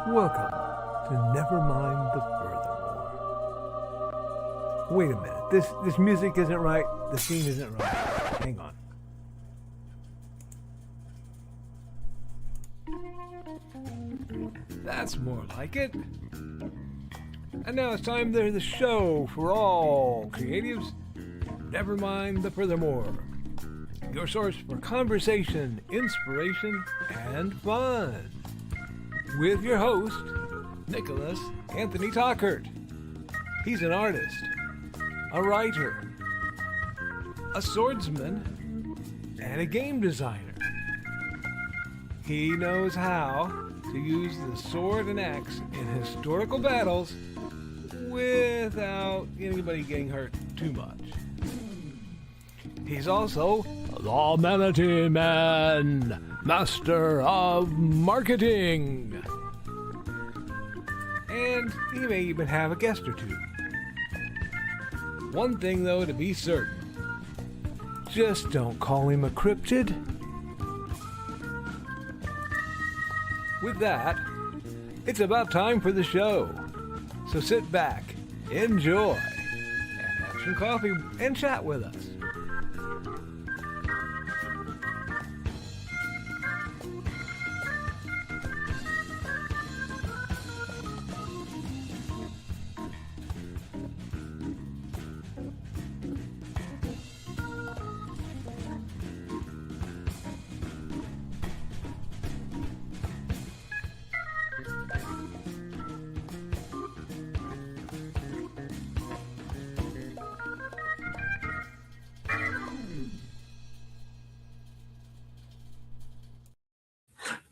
Welcome to Nevermind the Furthermore. Wait a minute, this music isn't right, the scene isn't right. Hang on. That's more like it. And now it's time for the show for all creatives. Nevermind the Furthermore. Your source for conversation, inspiration, and fun. With your host, Nicholas Anthony Tockert. He's an artist, a writer, a swordsman, and a game designer. He knows how to use the sword and axe in historical battles without anybody getting hurt too much. He's also the Manatee Man, master of marketing. And he may even have a guest or two. One thing, though, to be certain. Just don't call him a cryptid. With that, it's about time for the show. So sit back, enjoy, and have some coffee and chat with us.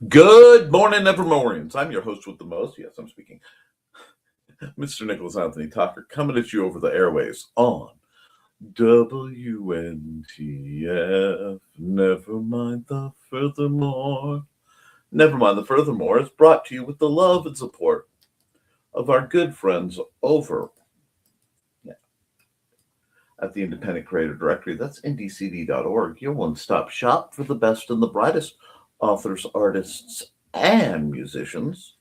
Good morning, Nevermorians. I'm your host with the most. Yes, I'm speaking. Mr. Nicholas Anthony Tockert, coming at you over the airways on WNTF. Nevermind the Furthermore. Nevermind the Furthermore is brought to you with the love and support of our good friends over at the Independent Creative Directory. That's ndcd.org, your one-stop shop for the best and the brightest authors, artists, and musicians.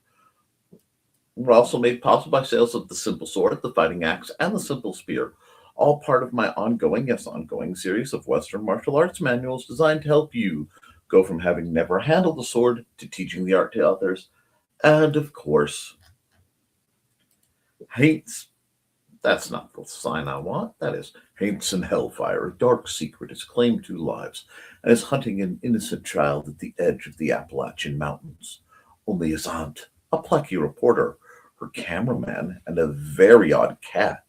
We're also made possible by sales of the Simple Sword, the Fighting Axe, and the Simple Spear, all part of my ongoing series of Western martial arts manuals designed to help you go from having never handled the sword to teaching the art to others. And of course, hates. That's not the sign I want. That is hates and hellfire. A dark secret has claimed 2 lives and is hunting an innocent child at the edge of the Appalachian Mountains. Only his aunt, a plucky reporter, her cameraman, and a very odd cat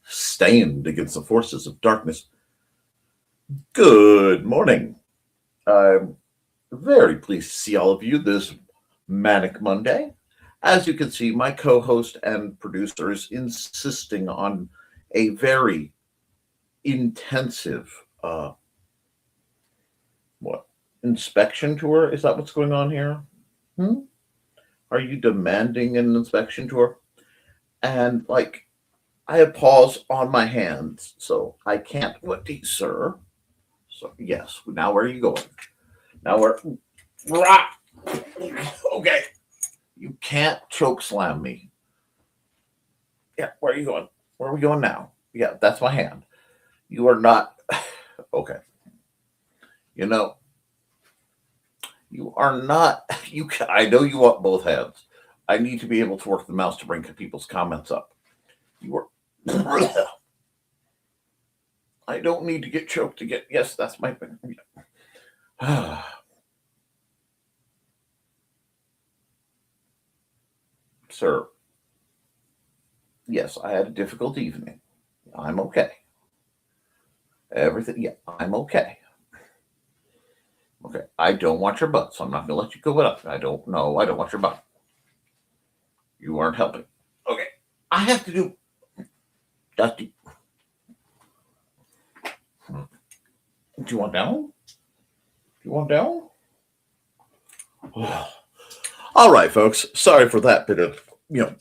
stand against the forces of darkness. Good morning. I'm very pleased to see all of you this Manic Monday. As you can see, my co-host and producer is insisting on a very intensive inspection tour? Is that what's going on here? Are you demanding an inspection tour? And I have paws on my hands, so I can't. What, sir? So yes. Now where are you going? Now where? Okay. You can't choke slam me. Yeah, where are you going? Where are we going now? Yeah, that's my hand. You are not. Okay. You are not. I know you want both hands. I need to be able to work the mouse to bring people's comments up. You are. I don't need to get choked to get. Yes, that's my thing. Sir. Yes, I had a difficult evening. I'm okay. Everything. Yeah, I'm okay. Okay, I don't want your butt, so I'm not going to let you go up. I don't want your butt. You aren't helping. Okay, I have to do. Dusty. Do you want down? All right, folks. Sorry for that bit of,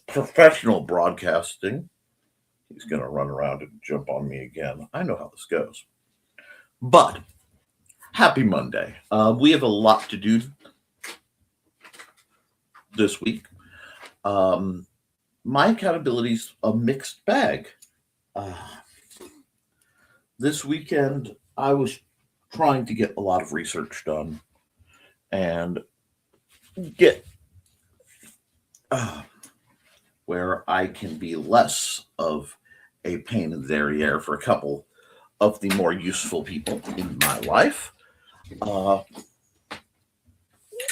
professional broadcasting. He's going to run around and jump on me again. I know how this goes. But happy Monday. We have a lot to do this week. My accountability's a mixed bag. This weekend, I was trying to get a lot of research done and get where I can be less of a pain in the derriere for a couple of the more useful people in my life.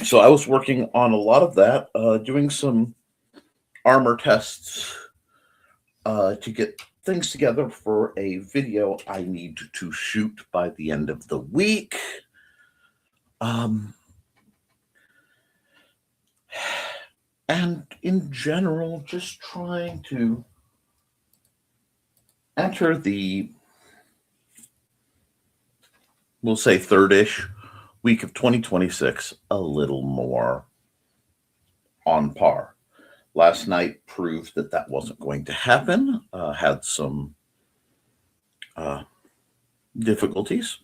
So I was working on a lot of that, doing some armor tests to get things together for a video I need to shoot by the end of the week. And in general, just trying to enter the, we'll say, third-ish week of 2026 a little more on par. Last night proved that that wasn't going to happen. Had some difficulties,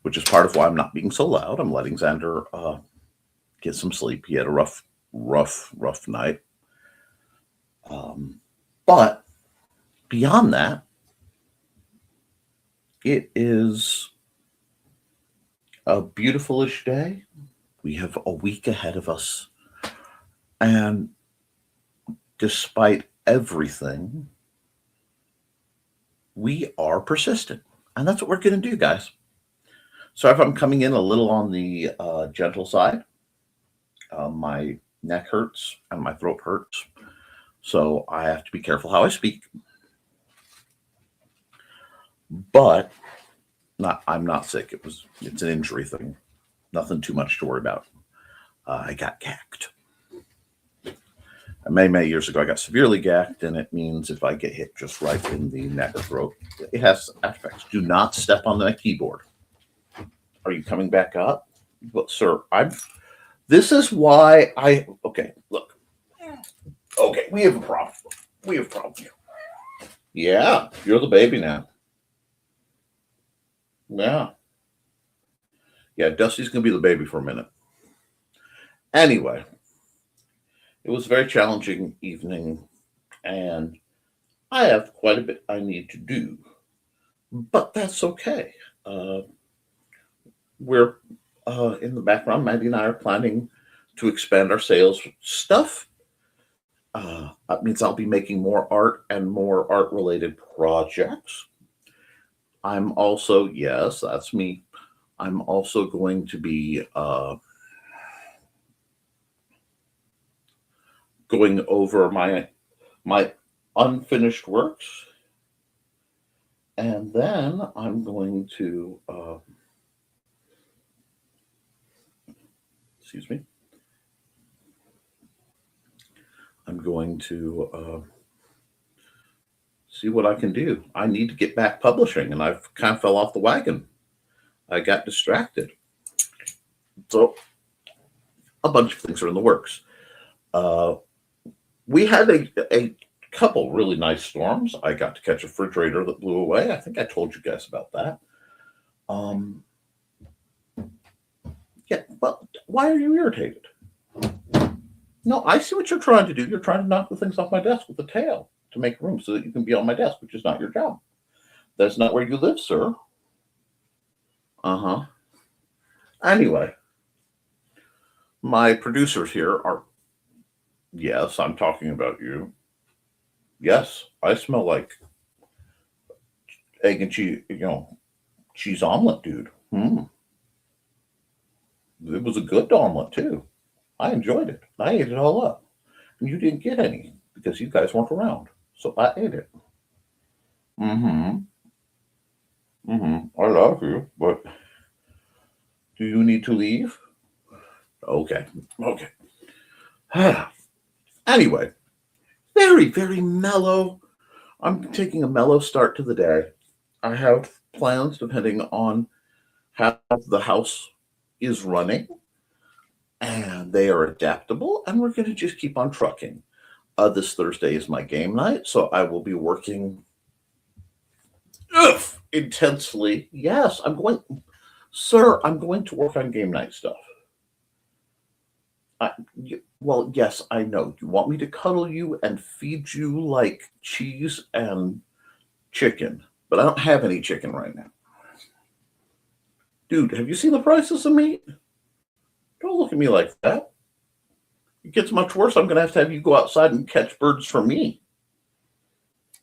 which is part of why I'm not being so loud. I'm letting Xander get some sleep. He had a rough night. But beyond that, it is a beautiful-ish day. We have a week ahead of us. And despite everything, we are persistent. And that's what we're going to do, guys. So if I'm coming in a little on the gentle side, my neck hurts and my throat hurts. So I have to be careful how I speak. But I'm not sick. It's an injury thing. Nothing too much to worry about. I got gacked. Many years ago, I got severely gacked, and it means if I get hit just right in the neck or throat, it has after effects. Do not step on the keyboard. Are you coming back up? Well, sir, this is why okay, look. Okay, we have a problem. We have a problem here. Yeah, you're the baby now. Yeah. Yeah, Dusty's going to be the baby for a minute. Anyway, it was a very challenging evening, and I have quite a bit I need to do, but that's okay. We're in the background. Mandy and I are planning to expand our sales stuff. That means I'll be making more art and more art-related projects. I'm also, yes, that's me. I'm also going to be going over my unfinished works, and then I'm going to excuse me. I'm going to see what I can do. I need to get back publishing, and I've kind of fell off the wagon. I got distracted. So a bunch of things are in the works. We had a couple really nice storms. I got to catch a refrigerator that blew away. I think I told you guys about that. Yeah, well, why are you irritated? No, I see what you're trying to do. You're trying to knock the things off my desk with the tail to make room so that you can be on my desk, which is not your job. That's not where you live, sir. Uh-huh. Anyway, my producers here are, yes, I'm talking about you. Yes, I smell like egg and cheese, cheese omelet, dude. It was a good omelet, too. I enjoyed it. I ate it all up. And you didn't get any because you guys weren't around. So I ate it. I love you, but do you need to leave? Okay. Anyway, very, very mellow. I'm taking a mellow start to the day. I have plans depending on how the house is running, and they are adaptable, and we're going to just keep on trucking. This Thursday is my game night, so I will be working intensely. Yes, I'm going to work on game night stuff. Well, yes, I know. You want me to cuddle you and feed you like cheese and chicken, but I don't have any chicken right now. Dude, have you seen the prices of meat? Don't look at me like that. It gets much worse. I'm going to have you go outside and catch birds for me.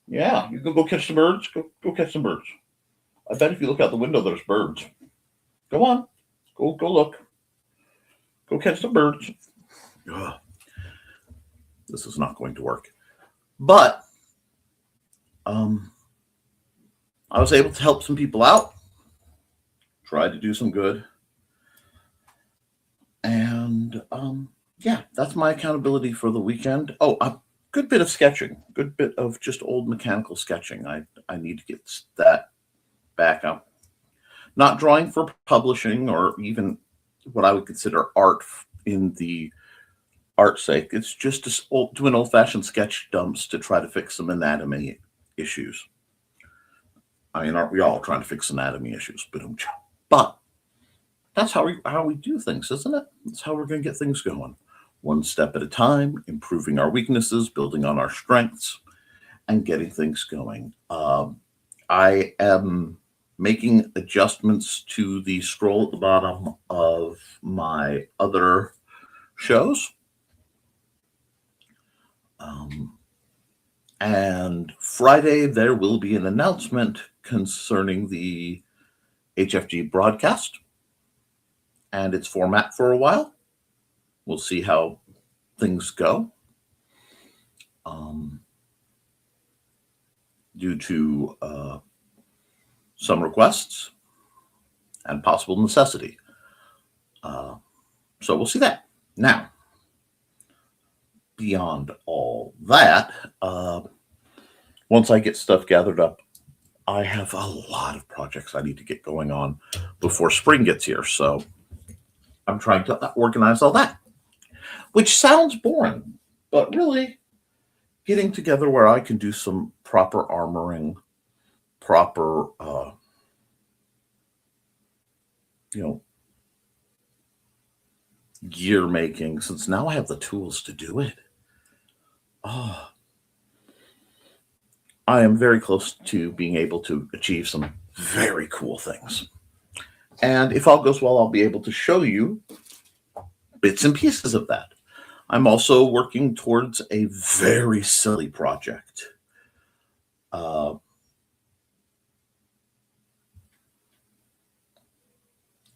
Yeah, you go catch some birds. Go catch some birds. I bet if you look out the window, there's birds. Go on. Go look. Go catch some birds. Ugh. This is not going to work. But I was able to help some people out. Tried to do some good. And yeah, that's my accountability for the weekend. Oh, a good bit of sketching. Good bit of just old mechanical sketching. I need to get that back up. Not drawing for publishing or even what I would consider art in the art's sake. It's just doing old-fashioned sketch dumps to try to fix some anatomy issues. I mean, aren't we all trying to fix anatomy issues? But that's how we do things, isn't it? That's how we're going to get things going. One step at a time, improving our weaknesses, building on our strengths, and getting things going. I am making adjustments to the scroll at the bottom of my other shows. And Friday, there will be an announcement concerning the HFG broadcast and its format for a while. We'll see how things go. Due to some requests and possible necessity. So we'll see that. Now, beyond all that, once I get stuff gathered up, I have a lot of projects I need to get going on before spring gets here. So I'm trying to organize all that, which sounds boring, but really getting together where I can do some proper armoring, proper, gear making, since now I have the tools to do it. Oh, I am very close to being able to achieve some very cool things. And if all goes well, I'll be able to show you bits and pieces of that. I'm also working towards a very silly project.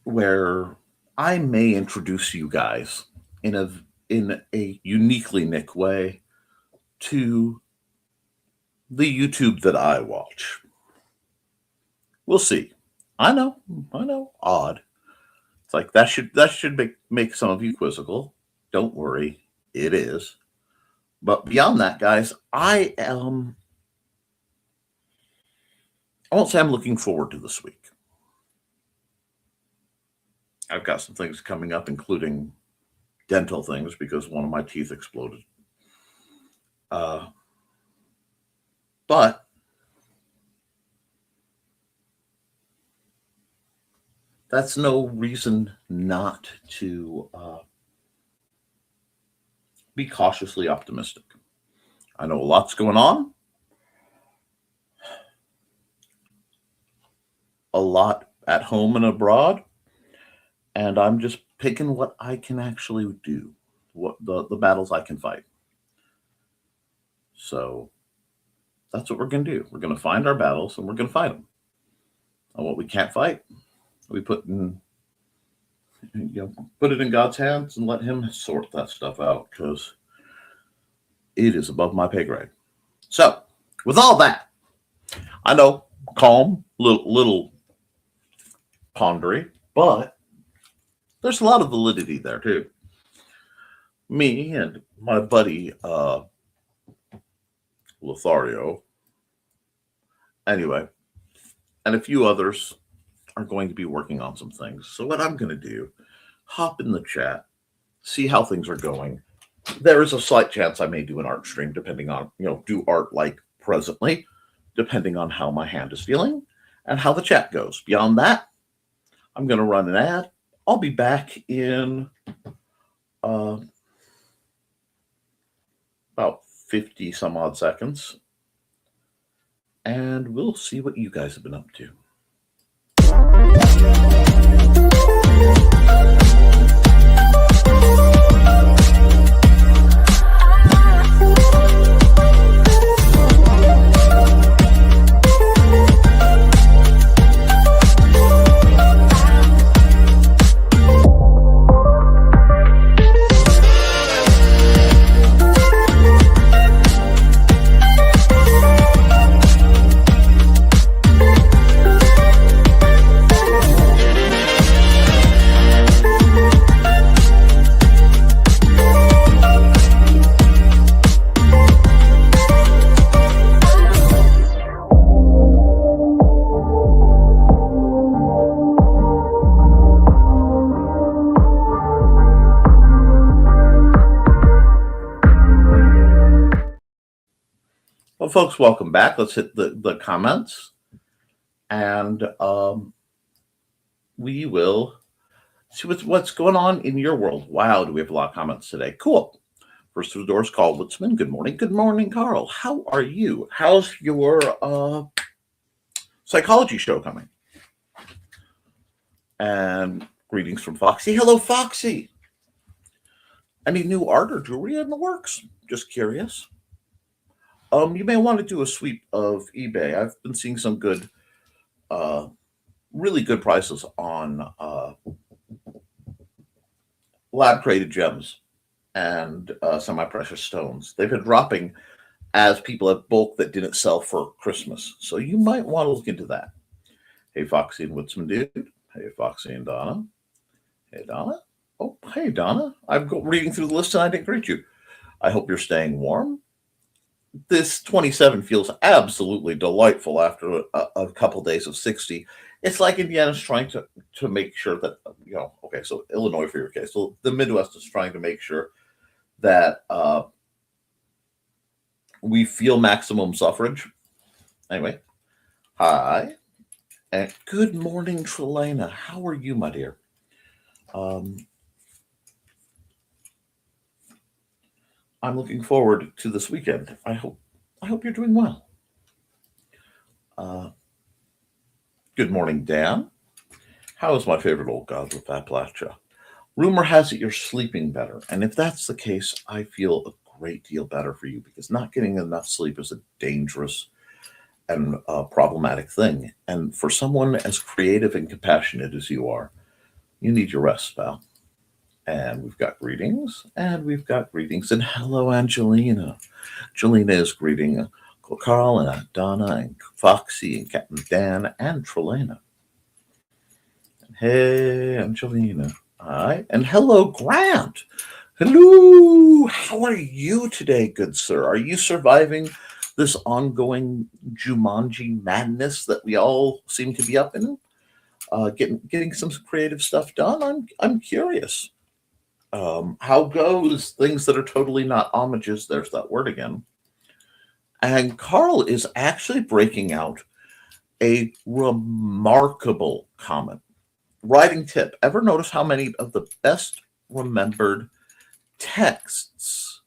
Where I may introduce you guys in a uniquely Nick way to the YouTube that I watch. We'll see. I know, odd. It's like that should make some of you quizzical. Don't worry, it is. But beyond that, guys, I won't say I'm looking forward to this week. I've got some things coming up, including dental things, because one of my teeth exploded. But that's no reason not to be cautiously optimistic. I know a lot's going on. A lot at home and abroad. And I'm just picking what I can actually do, what the battles I can fight. So that's what we're going to do. We're going to find our battles and we're going to fight them. And what we can't fight, we put it in God's hands and let him sort that stuff out, because it is above my pay grade. So with all that, I know, calm, little pondery, but there's a lot of validity there too. Me and my buddy Lothario, anyway, and a few others are going to be working on some things. So what I'm going to do, hop in the chat, see how things are going. There is a slight chance I may do an art stream, depending on, do art like presently, depending on how my hand is feeling and how the chat goes. Beyond that, I'm going to run an ad. I'll be back in about 50 some odd seconds. And we'll see what you guys have been up to. Well, folks, welcome back. Let's hit the comments. And we will see what's going on in your world. Wow, do we have a lot of comments today. Cool. First through the doors, Carl Witzman. Good morning. Good morning, Carl. How are you? How's your psychology show coming? And greetings from Foxy. Hello, Foxy. Any new art or jewelry in the works? Just curious. You may want to do a sweep of eBay. I've been seeing some good, really good prices on lab-created gems and semi-precious stones. They've been dropping as people have bulk that didn't sell for Christmas. So you might want to look into that. Hey, Foxy and Woodsman Dude. Hey, Foxy and Donna. Hey, Donna. Oh, hey, Donna. I'm reading through the list and I didn't greet you. I hope you're staying warm. This 27 feels absolutely delightful after a couple days of 60. It's like Indiana's trying to make sure that, okay, so Illinois for your case. So the Midwest is trying to make sure that we feel maximum suffrage. Anyway, hi. And good morning, Trelena. How are you, my dear? I'm looking forward to this weekend. I hope you're doing well. Good morning, Dan. How is my favorite old god with Appalachia? Rumor has it you're sleeping better. And if that's the case, I feel a great deal better for you because not getting enough sleep is a dangerous and problematic thing. And for someone as creative and compassionate as you are, you need your rest, pal. And we've got greetings, and hello, Angelina. Angelina is greeting Uncle Carl and Donna and Foxy and Captain Dan and Trelena. Hey, Angelina. Hi. And hello, Grant. Hello. How are you today, good sir? Are you surviving this ongoing Jumanji madness that we all seem to be up in? Getting some creative stuff done? I'm curious. How goes things that are totally not homages? There's that word again. And Carl is actually breaking out a remarkable comment. Writing tip. Ever notice how many of the best remembered texts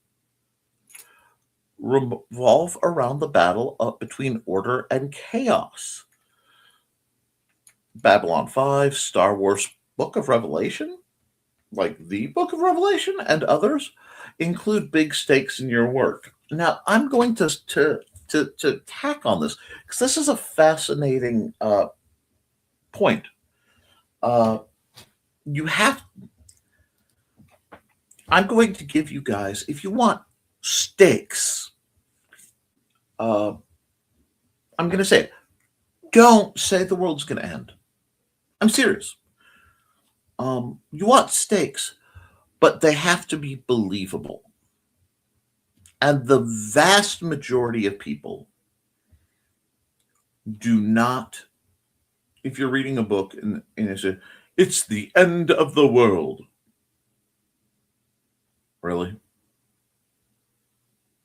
revolve around the battle between order and chaos? Babylon 5, Star Wars, Book of Revelation, like the Book of Revelation and others, include big stakes in your work. Now, I'm going to tack on this because this is a fascinating point. I'm going to give you guys, if you want stakes, I'm going to say it. Don't say the world's going to end. I'm serious. You want stakes, but they have to be believable. And the vast majority of people do not, if you're reading a book and it's the end of the world. Really?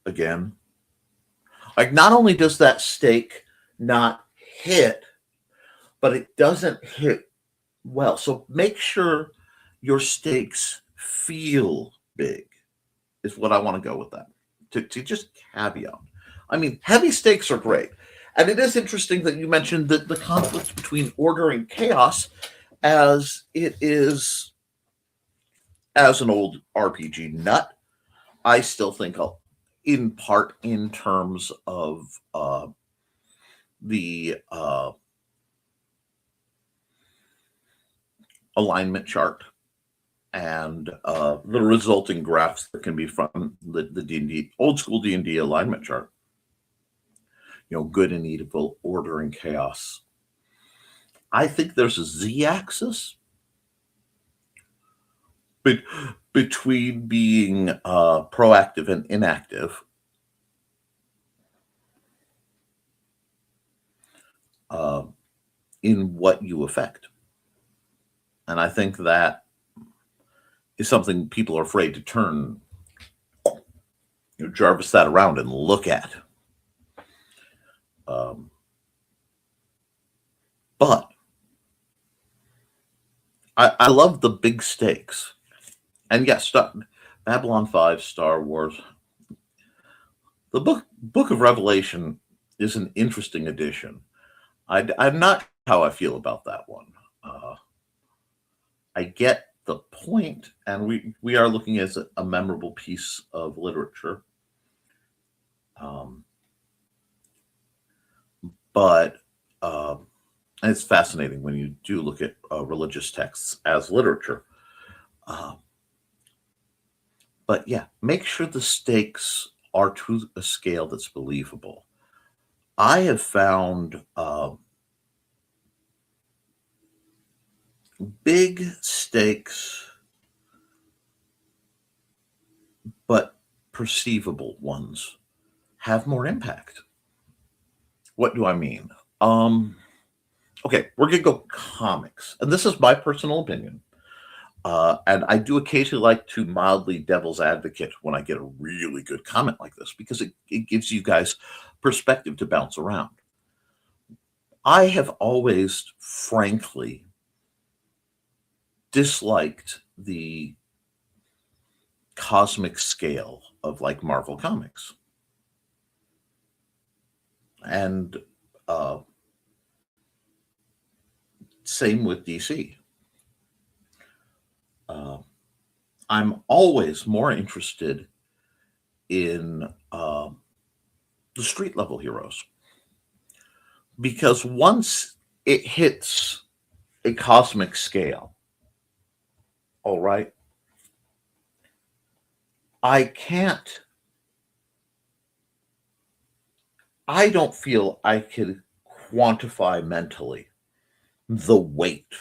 Again? Like, not only does that stake not hit, but it doesn't hit well. So make sure your stakes feel big is what I want to go with that to just caveat. I mean, heavy stakes are great. And it is interesting that you mentioned the conflict between order and chaos, as it is, as an old RPG nut, I still think in part in terms of the alignment chart and the resulting graphs that can be from the D&D, old school D&D alignment chart. Good and evil, order and chaos. I think there's a z-axis between being proactive and inactive. In what you affect. And I think that is something people are afraid to turn, Jarvis that around and look at. But I love the big stakes. And yes, Babylon 5, Star Wars. The Book of Revelation is an interesting addition. I'm not how I feel about that one. I get the point, and we are looking at a memorable piece of literature. But it's fascinating when you do look at religious texts as literature. But yeah, make sure the stakes are to a scale that's believable. I have found big stakes, but perceivable ones, have more impact. What do I mean? Okay, we're going to go comics. And this is my personal opinion. And I do occasionally like to mildly devil's advocate when I get a really good comment like this, because it gives you guys perspective to bounce around. I have always, frankly, disliked the cosmic scale of like Marvel Comics. And same with DC. I'm always more interested in the street level heroes, because once it hits a cosmic scale, all right, I don't feel I could quantify mentally the weight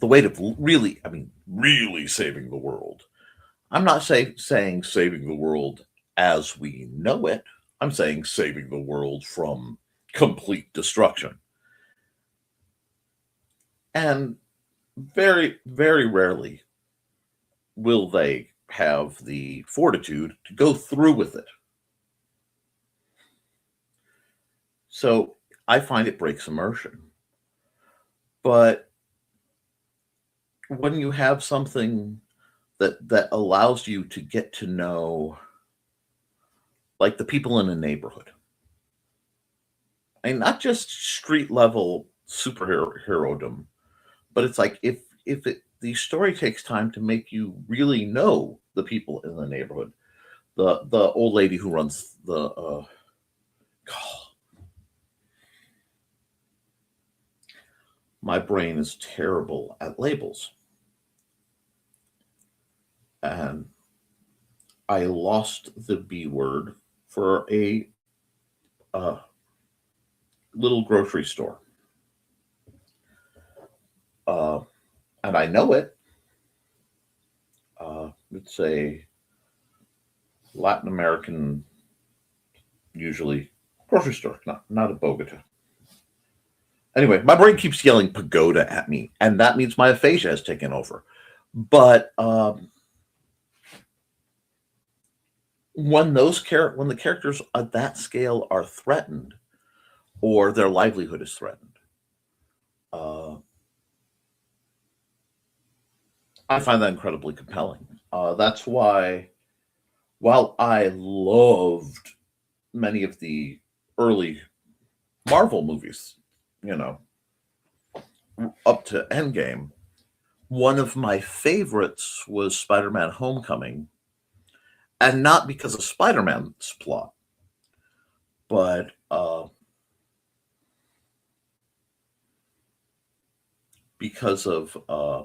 of really saving the world. I'm not saying saving the world as we know it. I'm saying saving the world from complete destruction. And very, very rarely will they have the fortitude to go through with it. So I find it breaks immersion. But when you have something that allows you to get to know, like, the people in a neighborhood, and not just street level superherodom, but it's like if the story takes time to make you really know the people in the neighborhood, the old lady who runs the my brain is terrible at labels. And I lost the B word for a little grocery store. And I know it. It's a Latin American, usually, grocery store, not a Bogota. Anyway, my brain keeps yelling pagoda at me, and that means my aphasia has taken over. But when the characters at that scale are threatened, or their livelihood is threatened, I find that incredibly compelling. That's why While I loved many of the early Marvel movies, you know, up to Endgame, one of my favorites was Spider-Man Homecoming, and not because of Spider-Man's plot, but because of uh,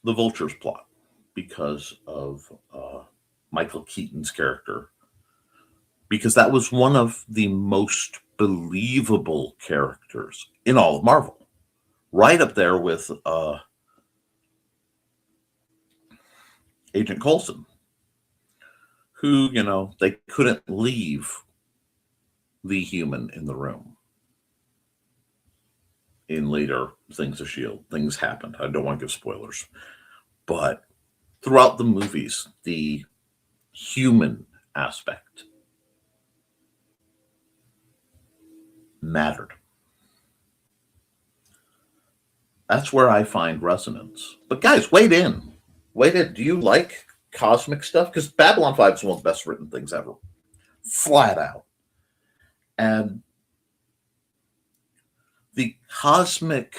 the Vulture's plot, because of Michael Keaton's character, because that was one of the most believable characters in all of Marvel, right up there with Agent Coulson, who, they couldn't leave the human in the room. In later things of S.H.I.E.L.D., things happened. I don't want to give spoilers. But throughout the movies, the human aspect mattered. That's where I find resonance. But guys, wait in. Wait in. Do you like cosmic stuff? Because Babylon 5 is one of the best written things ever. Flat out. And the cosmic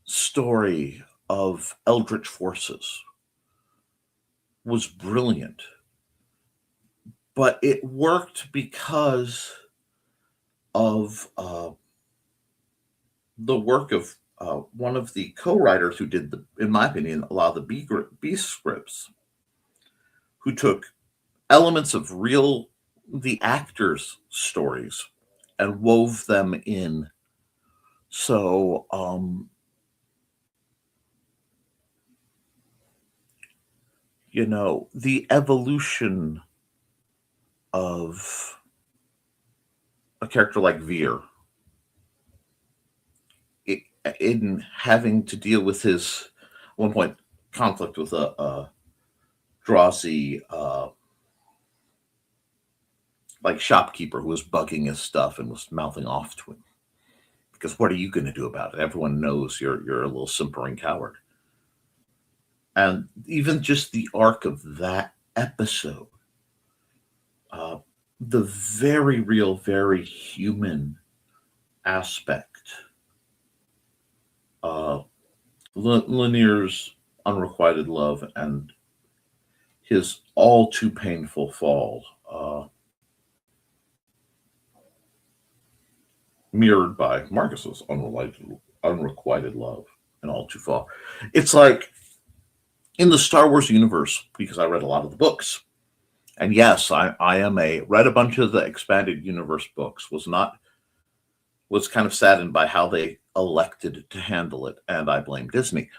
story of eldritch forces was brilliant. But it worked because of the work of one of the co-writers who did, in my opinion, a lot of the B scripts, who took elements of the actors' stories and wove them in. So, the evolution of a character like Veer, in having to deal with his, at one point, conflict with a Drazi, like shopkeeper who was bugging his stuff and was mouthing off to him. Because what are you going to do about it? Everyone knows you're a little simpering coward. And even just the arc of that episode, the very real, very human aspect, Lanier's unrequited love and his all too painful fall, mirrored by Marcus's unrequited love and all too fall. It's like in the Star Wars universe, because I read a lot of the books, and yes, I read a bunch of the expanded universe books, was kind of saddened by how they elected to handle it, and I blame Disney.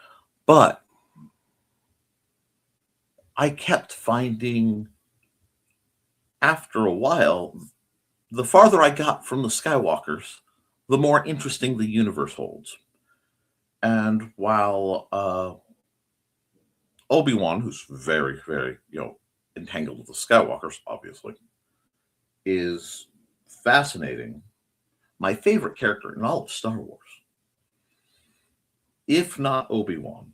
But I kept finding, after a while, the farther I got from the Skywalkers, the more interesting the universe holds. And while Obi-Wan, who's very, very, entangled with the Skywalkers, obviously, is fascinating, my favorite character in all of Star Wars, if not Obi-Wan,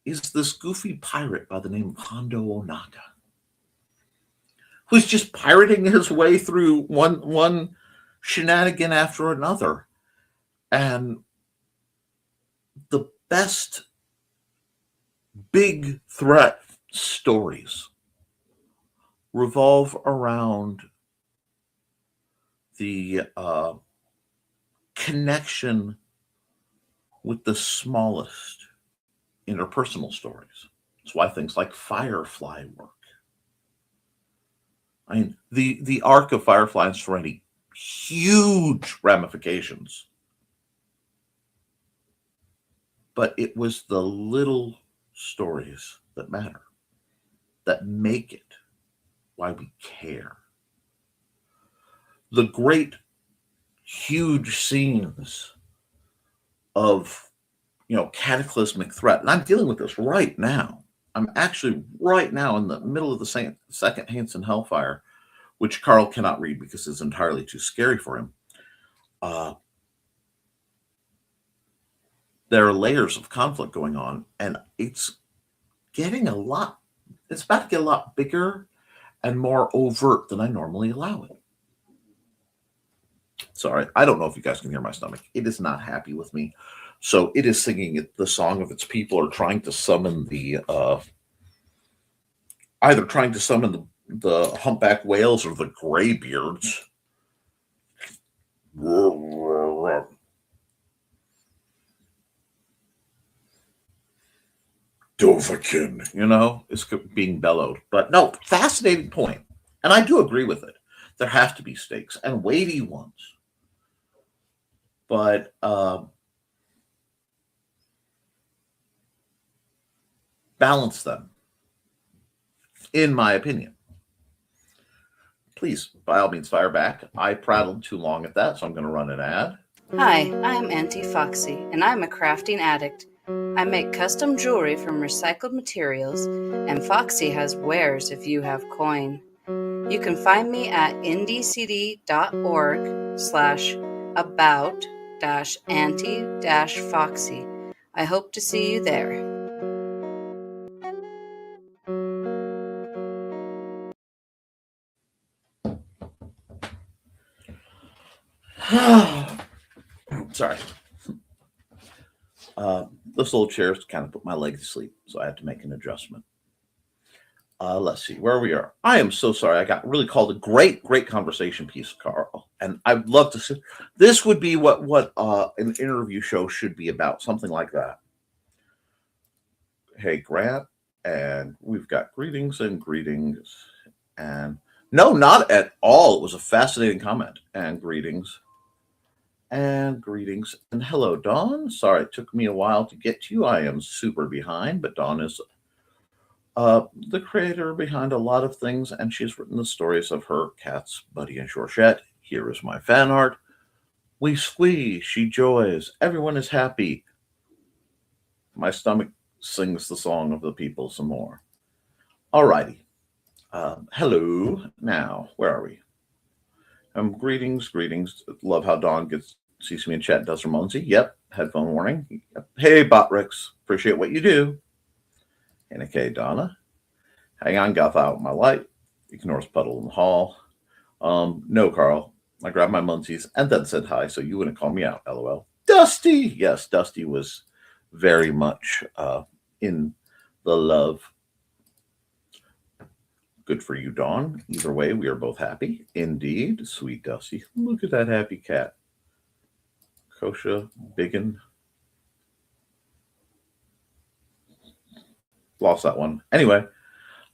is this goofy pirate by the name of Hondo Ohnaka, who's just pirating his way through one shenanigan after another. And the best big threat stories revolve around the connection with the smallest interpersonal stories. That's why things like Firefly work. I mean, the arc of Firefly and Serenity, huge ramifications. But it was the little stories that matter, that make it why we care. The great, huge scenes of, cataclysmic threat. And I'm dealing with this right now. I'm actually right now in the middle of the second Hanson Hellfire, which Carl cannot read because it's entirely too scary for him. there are layers of conflict going on, and it's getting a lot, it's about to get a lot bigger and more overt than I normally allow it. Sorry, I don't know if you guys can hear my stomach. It is not happy with me. So it is singing the song of its people, or trying to summon the either trying to summon the humpback whales or the graybeards. Dovahkiin, is being bellowed. But no, fascinating point. And I do agree with it. There have to be stakes, and weighty ones. But balance them, in my opinion. Please, by all means, fire back. I prattled too long at that, so I'm going to run an ad. Hi, I'm Auntie Foxy, and I'm a crafting addict. I make custom jewelry from recycled materials, and Foxy has wares if you have coin. You can find me at ndcd.org/about-auntie-foxy. I hope to see you there. Sorry. This little chair kind of put my leg to sleep, so I had to make an adjustment. Let's see where we are. I am so sorry. I got really called a great conversation piece, Carl. And I'd love to see. This would be what an interview show should be about, something like that. Hey, Grant, and we've got greetings. And no, not at all. It was a fascinating comment. And greetings. And hello, Dawn. Sorry it took me a while to get to you. I am super behind, but Dawn is the creator behind a lot of things, and she's written the stories of her cats, Buddy and Georgette. Here is my fan art. We squeeze, she joys, everyone is happy. My stomach sings the song of the people some more. Alrighty. Hello. Now, where are we? Greetings. Love how Dawn sees me in chat and does her moansy. Yep. Headphone warning. Yep. Hey, Botrix. Appreciate what you do. And okay, Donna. Hang on, got out my light. Ignores puddle in the hall. No, Carl. I grabbed my munchies and then said hi, so you wouldn't call me out. LOL. Dusty. Yes, Dusty was very much in the love. Good for you, Dawn. Either way, we are both happy. Indeed. Sweet Dusty. Look at that happy cat. Kosha, Biggin. Lost that one. Anyway,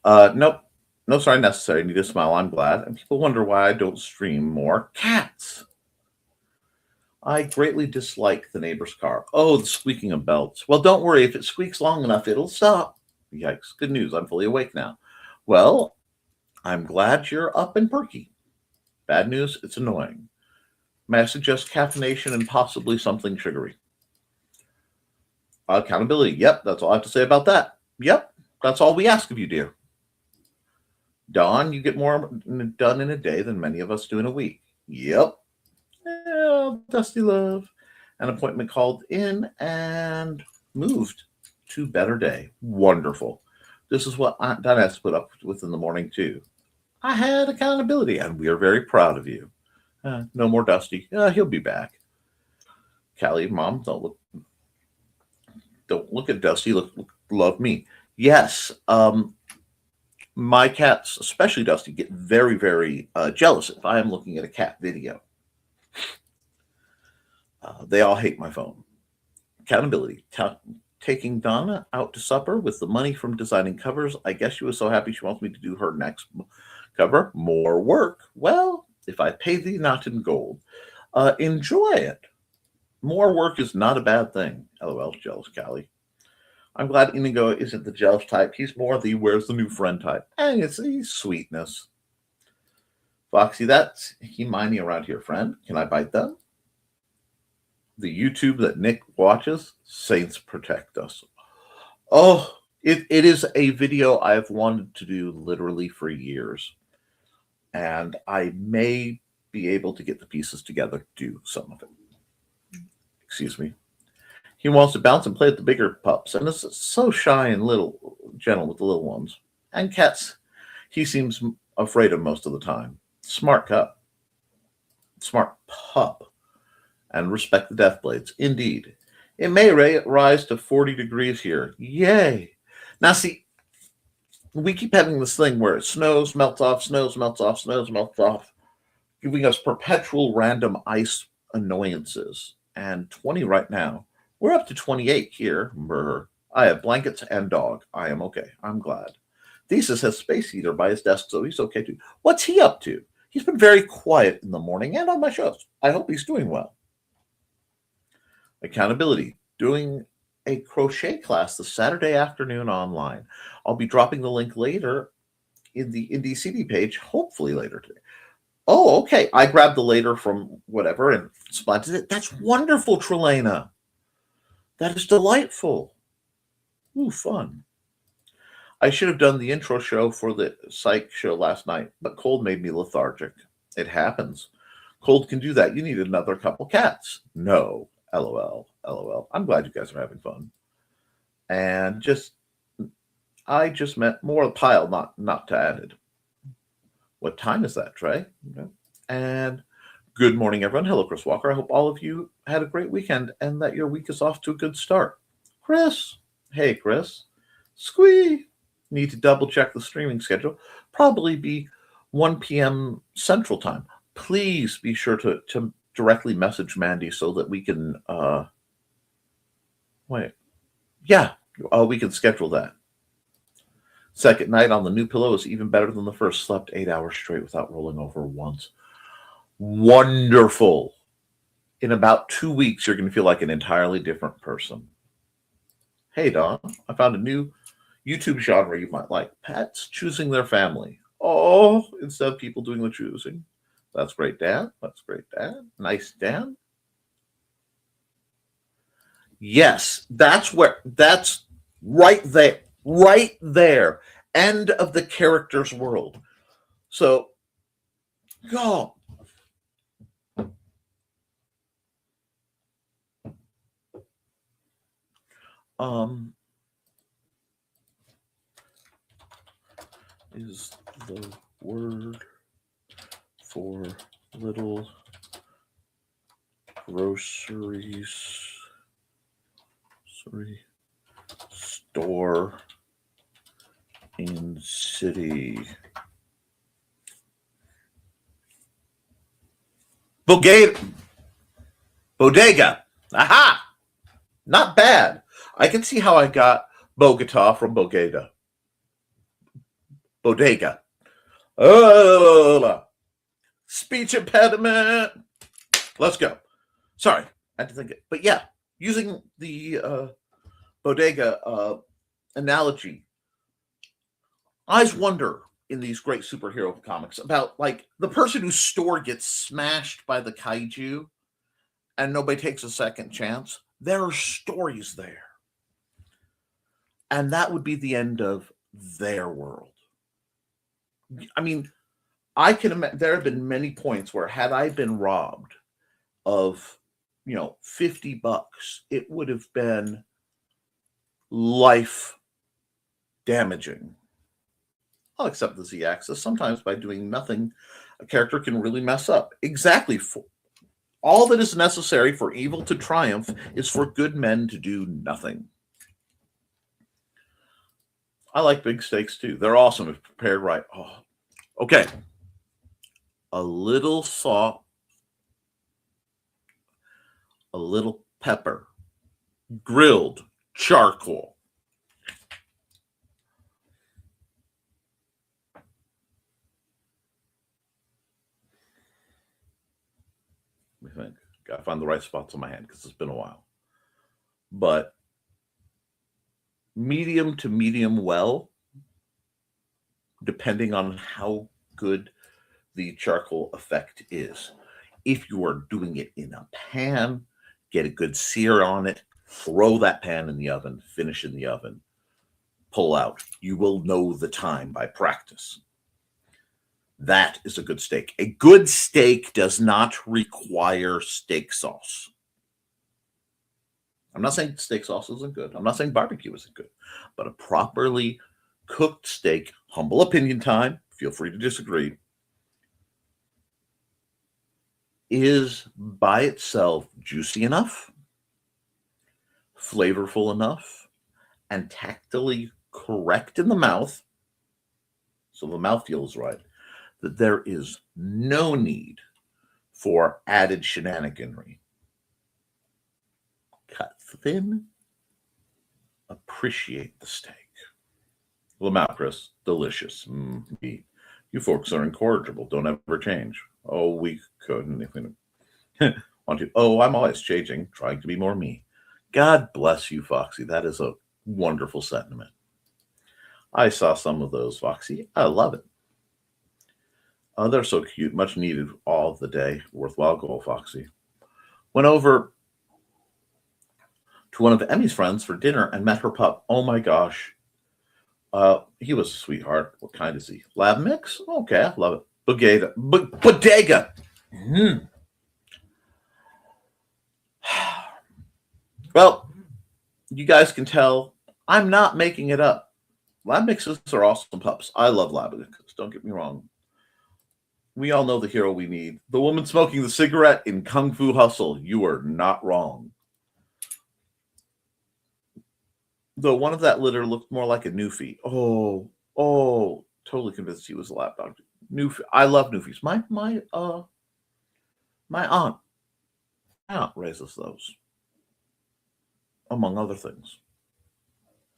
nope. No sign necessary. Need a smile. I'm glad. And people wonder why I don't stream more. Cats. I greatly dislike the neighbor's car. Oh, the squeaking of belts. Well, don't worry. If it squeaks long enough, it'll stop. Yikes. Good news. I'm fully awake now. Well, I'm glad you're up and perky. Bad news. It's annoying. May I suggest caffeination and possibly something sugary? Accountability. Yep. That's all I have to say about that. Yep. That's all we ask of you, dear. Dawn, you get more done in a day than many of us do in a week. Yep. Yeah, Dusty love. An appointment called in and moved to better day. Wonderful. This is what Aunt Donna has to put up with in the morning, too. I had accountability, and we are very proud of you. No more Dusty. He'll be back. Callie, Mom, don't look at Dusty. Love me. Yes. My cats, especially Dusty, get very, very jealous if I am looking at a cat video. They all hate my phone. Accountability. Taking Donna out to supper with the money from designing covers. I guess she was so happy she wants me to do her next cover. More work. Well, if I pay thee not in gold, enjoy it. More work is not a bad thing. LOL, jealous Callie. I'm glad Inigo isn't the jealous type. He's more the where's the new friend type. And it's sweetness. Foxy, that's Himani around here, friend. Can I bite them? The YouTube that Nick watches, Saints Protect Us. Oh, it is a video I've wanted to do literally for years. And I may be able to get the pieces together to do some of it. Excuse me. He wants to bounce and play with the bigger pups, and is so shy and little gentle with the little ones. And cats, he seems afraid of most of the time. Smart cup, smart pup, and respect the death blades. Indeed. It may rise to 40 degrees here. Yay. Now, see, we keep having this thing where it snows, melts off, snows, melts off, snows, melts off, giving us perpetual random ice annoyances. And 20 right now. We're up to 28 here. Brr. I have blankets and dog. I am okay. I'm glad. Thesis has space heater by his desk, so he's okay too. What's he up to? He's been very quiet in the morning and on my shows. I hope he's doing well. Accountability. Doing a crochet class this Saturday afternoon online. I'll be dropping the link later in the Indie CD page, hopefully later today. Oh, okay. I grabbed the later from whatever and spotted it. That's wonderful, Trelena. That is delightful. Ooh, fun. I should have done the intro show for the psych show last night, but cold made me lethargic. It happens. Cold can do that. You need another couple cats. No. LOL. LOL. I'm glad you guys are having fun. And I just meant more pile, not to added. What time is that, Trey? Okay. And good morning, everyone. Hello, Chris Walker. I hope all of you had a great weekend and that your week is off to a good start. Chris. Hey, Chris. Squee. Need to double check the streaming schedule. Probably be 1 p.m. Central Time. Please be sure to directly message Mandy so that we can we can schedule that. Second night on the new pillow is even better than the first. Slept 8 hours straight without rolling over once. Wonderful. In about 2 weeks, you're going to feel like an entirely different person. Hey, Don, I found a new YouTube genre you might like. Pets choosing their family. Oh, instead of people doing the choosing. That's great, Dad. That's great, Dad. Nice, Dad. Yes, that's right there. Right there. End of the character's world. So, go. Is the word for little groceries store in city. Bodega. Aha! Not bad. I can see how I got Bogota from Bodega. Oh, speech impediment. Let's go. Sorry, I had to think it. But yeah, using the bodega analogy, I always wonder in these great superhero comics about like the person whose store gets smashed by the kaiju and nobody takes a second chance. There are stories there. And that would be the end of their world. I mean, I can imagine there have been many points where had I been robbed of, $50, it would have been life damaging. I'll accept the Z-axis. Sometimes by doing nothing, a character can really mess up. Exactly. All that is necessary for evil to triumph is for good men to do nothing. I like big steaks too. They're awesome if prepared right. Oh, okay. A little salt, a little pepper, grilled charcoal. Let me think. Got to find the right spots on my hand because it's been a while. But medium to medium well, depending on how good the charcoal effect is. If you are doing it in a pan, get a good sear on it, throw that pan in the oven, finish in the oven, pull out. You will know the time by practice. That is a good steak. A good steak does not require steak sauce. I'm not saying steak sauce isn't good. I'm not saying barbecue isn't good. But a properly cooked steak, humble opinion time, feel free to disagree, is by itself juicy enough, flavorful enough, and tactily correct in the mouth, so the mouthfeel is right, that there is no need for added shenaniganry. Cut thin, appreciate the steak. Lamau, Chris, delicious. Meat. You folks are incorrigible. Don't ever change. Oh, we couldn't if we want to. Oh, I'm always changing, trying to be more me. God bless you, Foxy. That is a wonderful sentiment. I saw some of those, Foxy. I love it. Oh, they're so cute. Much needed all the day. Worthwhile goal, Foxy. Went over to one of Emmy's friends for dinner and met her pup. Oh my gosh. He was a sweetheart. What kind is he? Lab mix? Okay, I love it. Bodega. Well, you guys can tell I'm not making it up. Lab mixes are awesome pups. I love lab mixes. Don't get me wrong. We all know the hero we need. The woman smoking the cigarette in Kung Fu Hustle. You are not wrong. Though one of that litter looked more like a Newfie. Oh, totally convinced he was a lap dog. Newfie. I love Newfies. My aunt raises those, among other things.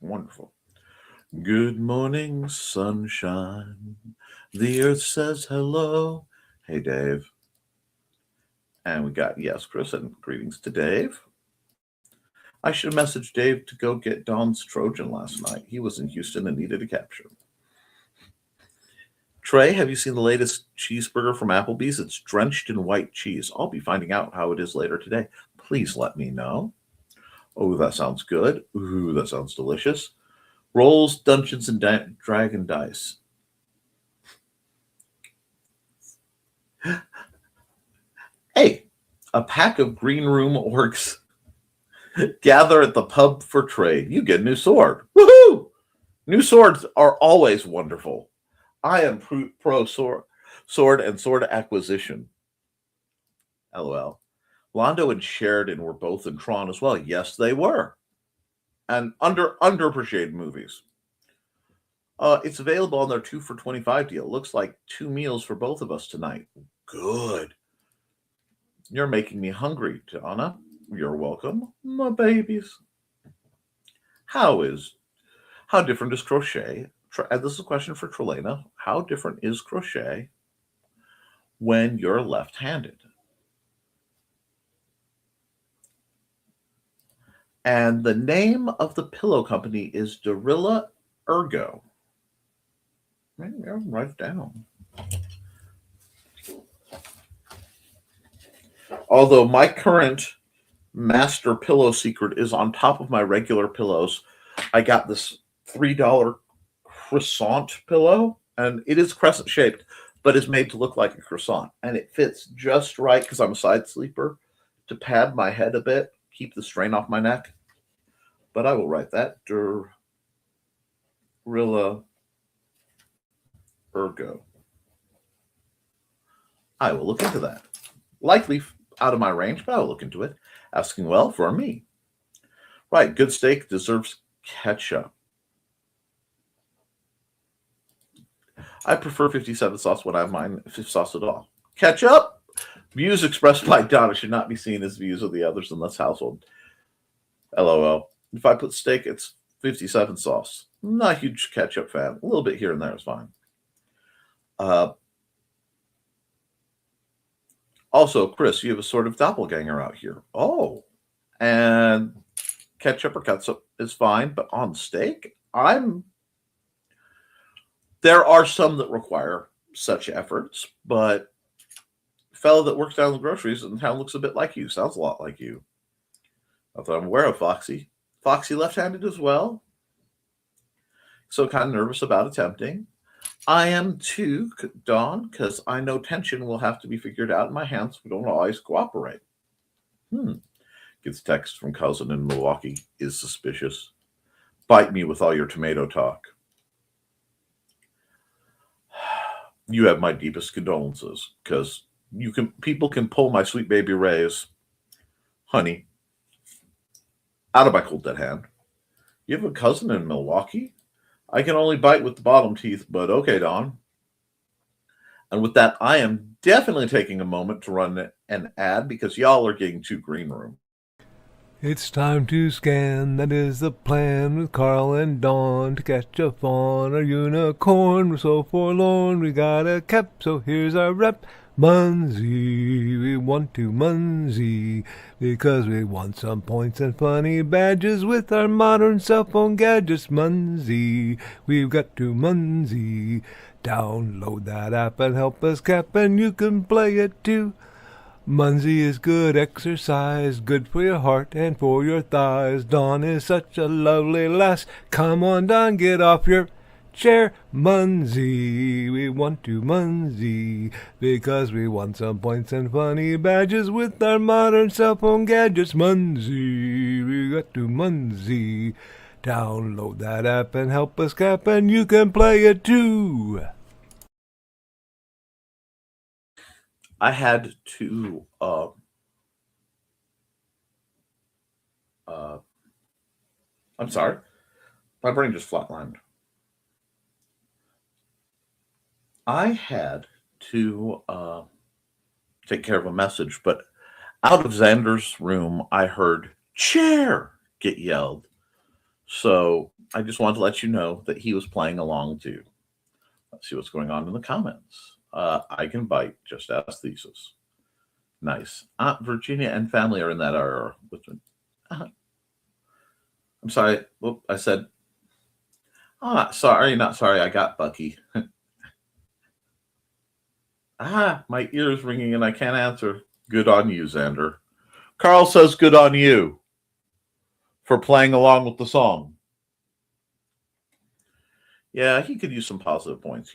Wonderful. Good morning, sunshine. The earth says hello. Hey, Dave. And we got, yes, Chris, and greetings to Dave. I should have messaged Dave to go get Don's Trojan last night. He was in Houston and needed a capture. Trey, have you seen the latest cheeseburger from Applebee's? It's drenched in white cheese. I'll be finding out how it is later today. Please let me know. Oh, that sounds good. Ooh, that sounds delicious. Rolls, Dungeons and Dragon Dice. Hey, a pack of green room orcs gather at the pub for trade. You get a new sword. Woohoo! New swords are always wonderful. I am pro sword and sword acquisition. LOL. Londo and Sheridan were both in Tron as well. Yes, they were. And underappreciated movies. It's available on their 2 for $25 deal. Looks like 2 meals for both of us tonight. Good. You're making me hungry, Donna. You're welcome, my babies. How different is crochet? And this is a question for Trelena. How different is crochet when you're left-handed? And the name of the pillow company is Dorilla Ergo. Maybe I'll write it down. Although my current master pillow secret is on top of my regular pillows, I got this $3 croissant pillow, and it is crescent shaped, but is made to look like a croissant. And it fits just right, because I'm a side sleeper, to pad my head a bit, keep the strain off my neck. But I will write that. Dorilla Ergo. I will look into that. Likely out of my range, but I will look into it. Asking well for me. Right, good steak deserves ketchup. I prefer 57 sauce when I have mine, if sauce at all. Ketchup? Views expressed by Donna should not be seen as views of the others in this household. LOL. If I put steak, it's 57 sauce. I'm not a huge ketchup fan. A little bit here and there is fine. Also, Chris, you have a sort of doppelganger out here. Oh, and ketchup or catsup is fine, but on steak, there are some that require such efforts, but a fellow that works down the groceries in town looks a bit like you. Sounds a lot like you. Not that I'm aware of, Foxy. Foxy left-handed as well. So kind of nervous about attempting. I am too, Dawn, because I know tension will have to be figured out in my hands. We don't always cooperate. Get Gets text from cousin in Milwaukee. Is suspicious. Bite me with all your tomato talk. You have my deepest condolences, because people can pull my sweet baby Ray's honey out of my cold dead hand. You have a cousin in Milwaukee? I can only bite with the bottom teeth, but okay, Don. And with that, I am definitely taking a moment to run an ad, because y'all are getting too green room. It's time to scan, that is the plan, with Carl and Dawn to catch a fawn or unicorn. We're so forlorn, we got a Koepp, so here's our rep. Munsey, we want to Munsey, because we want some points and funny badges with our modern cell phone gadgets. Munsey, we've got to Munsey. Download that app and help us Koepp, and you can play it too. Munsey is good exercise, good for your heart and for your thighs. Dawn is such a lovely lass. Come on, Dawn, get off your chair. Munsey, we want to Munsey, because we want some points and funny badges with our modern cell phone gadgets. Munsey, we got to Munsey. Download that app and help us Koepp, and you can play it too. I had to I'm sorry. My brain just flatlined. I had to take care of a message, but out of Xander's room, I heard chair get yelled. So I just wanted to let you know that he was playing along too. Let's see what's going on in the comments. I can bite, just ask Thesis. Nice. Virginia and family are in that RR with me. I'm sorry. Whoop, I said, sorry, not sorry. I got Bucky. My ear's ringing and I can't answer. Good on you, Xander. Carl says good on you for playing along with the song. Yeah, he could use some positive points.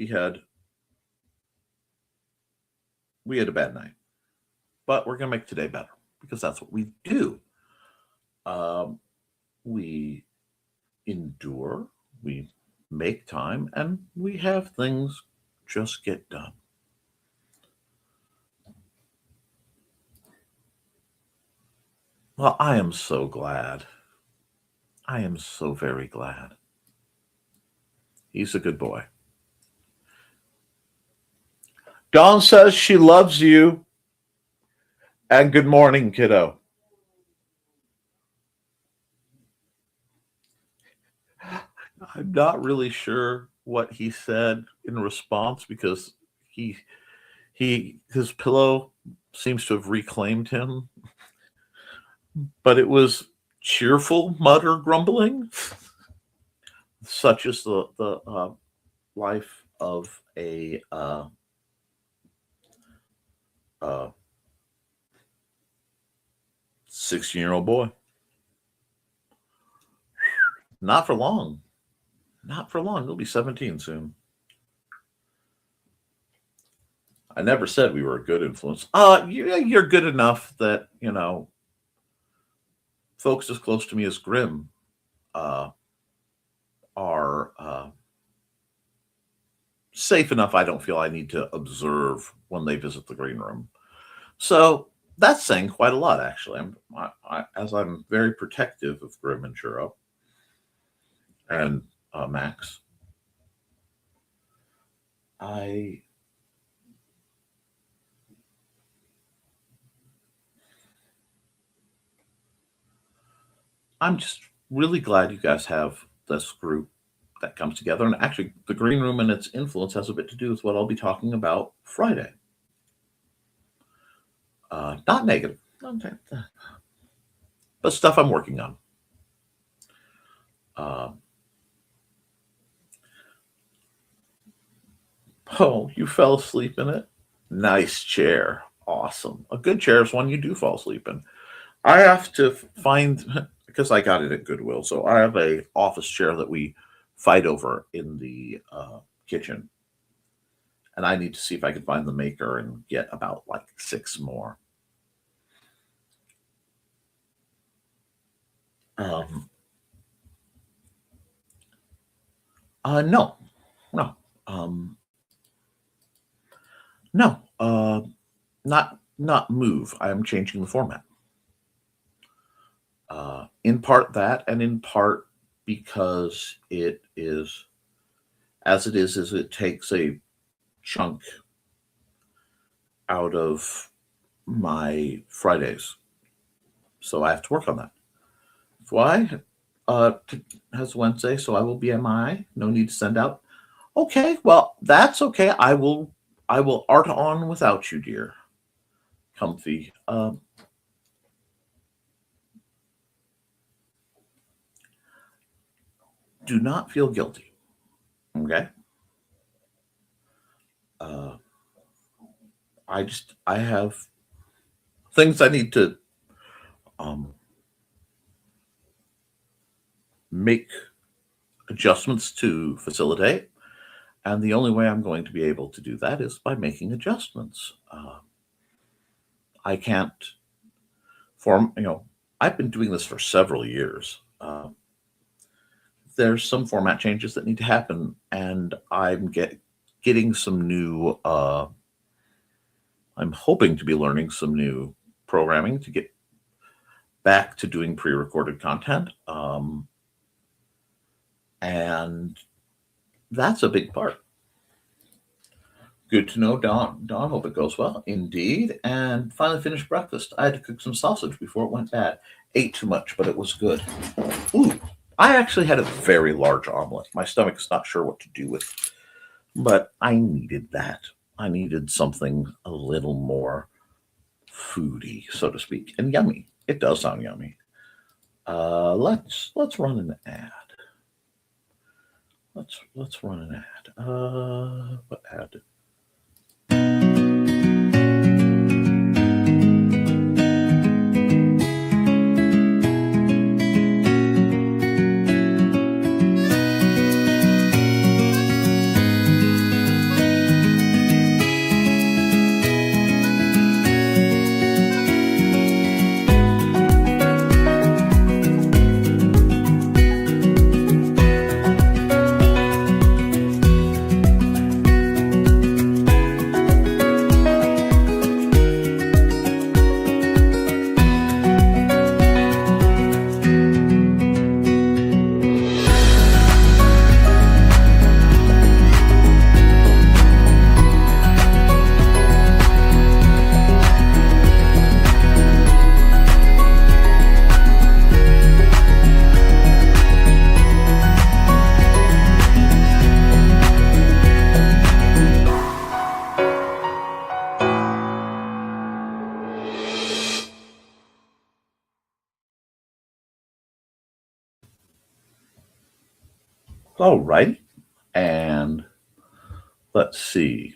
We had a bad night, but we're going to make today better, because that's what we do. We endure, we make time, and we have things just get done. Well, I am so glad. I am so very glad. He's a good boy. Dawn says she loves you. And good morning, kiddo. I'm not really sure what he said in response, because his pillow seems to have reclaimed him. But it was cheerful mutter grumbling. Such is the life of a 16-year-old boy. Not for long. Not for long. He'll be 17 soon. I never said we were a good influence. You're good enough that, folks as close to me as Grimm are safe enough. I don't feel I need to observe when they visit the green room. So that's saying quite a lot, actually. As I'm very protective of Grimm and Churro and Max. I'm just really glad you guys have this group that comes together. And actually, the green room and its influence has a bit to do with what I'll be talking about Friday. Not negative, but stuff I'm working on. Oh, you fell asleep in it? Nice chair. Awesome. A good chair is one you do fall asleep in. I have to find, because I got it at Goodwill, so I have a office chair that we fight over in the kitchen. And I need to see if I can find the maker and get about like 6 more. Um, no, no, um, no, not move. I am changing the format. In part that, and in part because it is, as it is it takes a chunk out of my Fridays. So I have to work on that. Why? Has Wednesday, so I will be MI. No need to send out. Okay, well, that's okay. I will art on without you, dear. Comfy. Do not feel guilty. Okay. Uh, I have things I need to um, make adjustments to facilitate. And the only way I'm going to be able to do that is by making adjustments. I can't I've been doing this for several years. There's some format changes that need to happen, and I'm getting some new, I'm hoping to be learning some new programming to get back to doing pre-recorded content. And that's a big part. Good to know, Dawn. Dawn, hope it goes well. Indeed. And finally finished breakfast. I had to cook some sausage before it went bad. Ate too much, but it was good. Ooh, I actually had a very large omelet. My stomach's not sure what to do with, but I needed that. I needed something a little more foodie, so to speak, and yummy. It does sound yummy. Let's run an ad. Let's run an ad. What ad? All right. And let's see.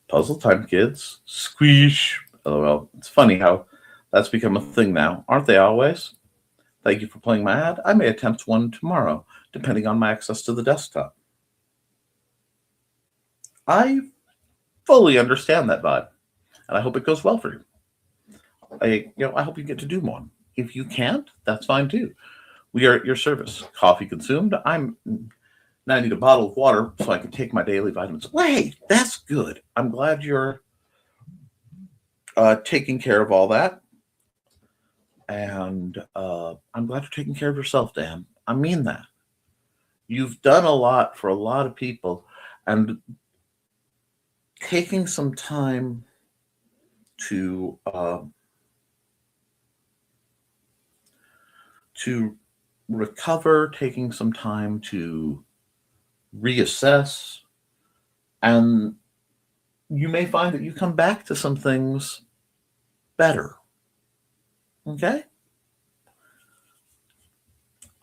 Puzzle time, kids. Squeesh. LOL. It's funny how that's become a thing now. Aren't they always? Thank you for playing my ad. I may attempt one tomorrow, depending on my access to the desktop. I fully understand that vibe, and I hope it goes well for you. I hope you get to do one. If you can't, that's fine too. We are at your service. Coffee consumed. Now I need a bottle of water so I can take my daily vitamins. Wait, that's good. I'm glad you're taking care of all that. And I'm glad you're taking care of yourself, Dan. I mean that. You've done a lot for a lot of people. And taking some time to recover, taking some time to reassess, and you may find that you come back to some things better. Okay?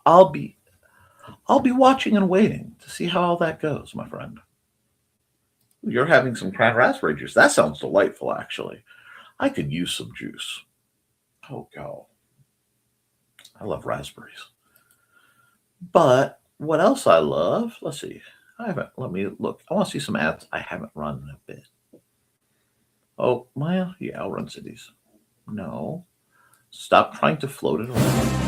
I'll be watching and waiting to see how all that goes, my friend. You're having some cran raspberry juice. That sounds delightful, actually. I could use some juice. Oh, go. I love raspberries. But what else I love? Let's see. Let me look. I want to see some ads I haven't run in a bit. Oh, Maya? Yeah, I'll run cities. No. Stop trying to float it around.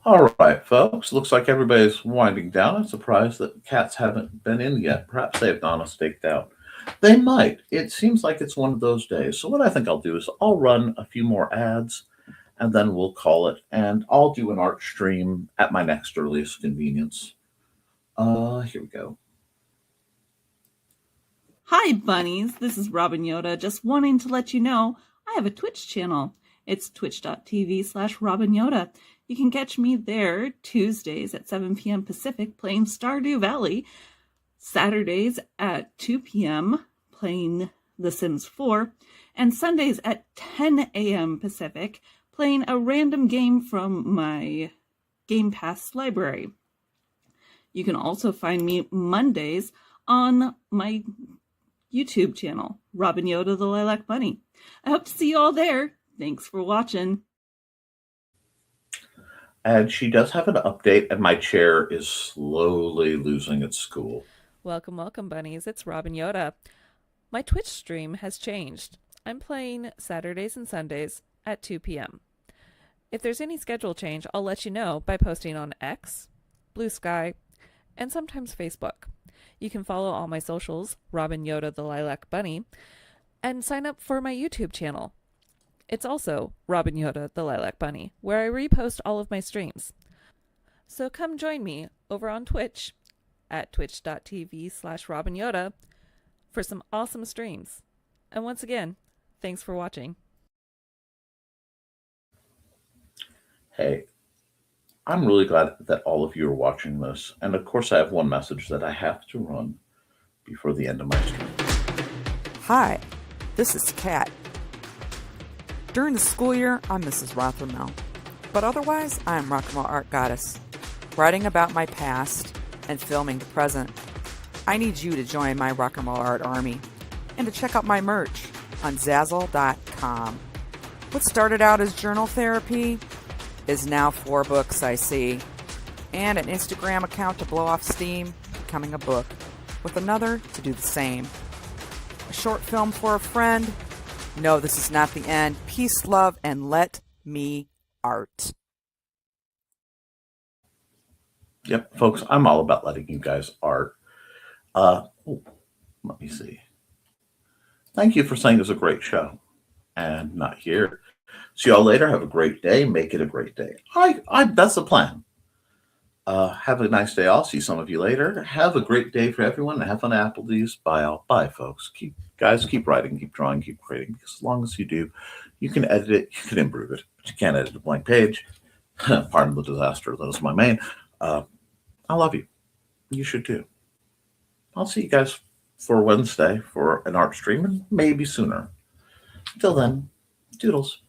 All right, folks. Looks like everybody's winding down. I'm surprised that cats haven't been in yet. Perhaps they've gone and staked out. They might. It seems like it's one of those days. So what I think I'll do is I'll run a few more ads and then we'll call it. And I'll do an art stream at my next earliest convenience. Here we go. Hi, bunnies. This is Robin Yoda, just wanting to let you know I have a Twitch channel. It's twitch.tv/Robin Yoda. You can catch me there Tuesdays at 7 p.m. Pacific playing Stardew Valley, Saturdays at 2 p.m. playing The Sims 4, and Sundays at 10 a.m. Pacific playing a random game from my Game Pass library. You can also find me Mondays on my YouTube channel, Robin Yoda the Lilac Bunny. I hope to see you all there. Thanks for watching. And she does have an update, and my chair is slowly losing its school. Welcome, welcome, bunnies. It's Robin Yoda. My Twitch stream has changed. I'm playing Saturdays and Sundays at 2 p.m. If there's any schedule change, I'll let you know by posting on X, Blue Sky, and sometimes Facebook. You can follow all my socials, Robin Yoda the Lilac Bunny, and sign up for my YouTube channel. It's also Robin Yoda the Lilac Bunny, where I repost all of my streams. So come join me over on Twitch at twitch.tv/Robin Yoda for some awesome streams. And once again, thanks for watching. Hey, I'm really glad that all of you are watching this. And of course, I have one message that I have to run before the end of my stream. Hi, this is Kat. During the school year, I'm Mrs. Rothermel. But otherwise, I am Rock and Roll Art Goddess, writing about my past and filming the present. I need you to join my Rock and Roll Art army and to check out my merch on Zazzle.com. What started out as journal therapy is now 4 books, I see, and an Instagram account to blow off steam, becoming a book, with another to do the same. A short film for a friend. No, this is not the end. Peace, love, and let me art. Yep, folks, I'm all about letting you guys art. Let me see. Thank you for saying it was a great show. And not here. See y'all later. Have a great day. Make it a great day. That's the plan. Have a nice day. I'll see some of you later. Have a great day for everyone. Have fun at Applebee's. Bye, all. Bye, folks. Keep writing, keep drawing, keep creating. Because as long as you do, you can edit it, you can improve it. But you can't edit a blank page. Pardon the disaster. That was my main. I love you. You should too. I'll see you guys for Wednesday for an art stream, and maybe sooner. Till then, doodles.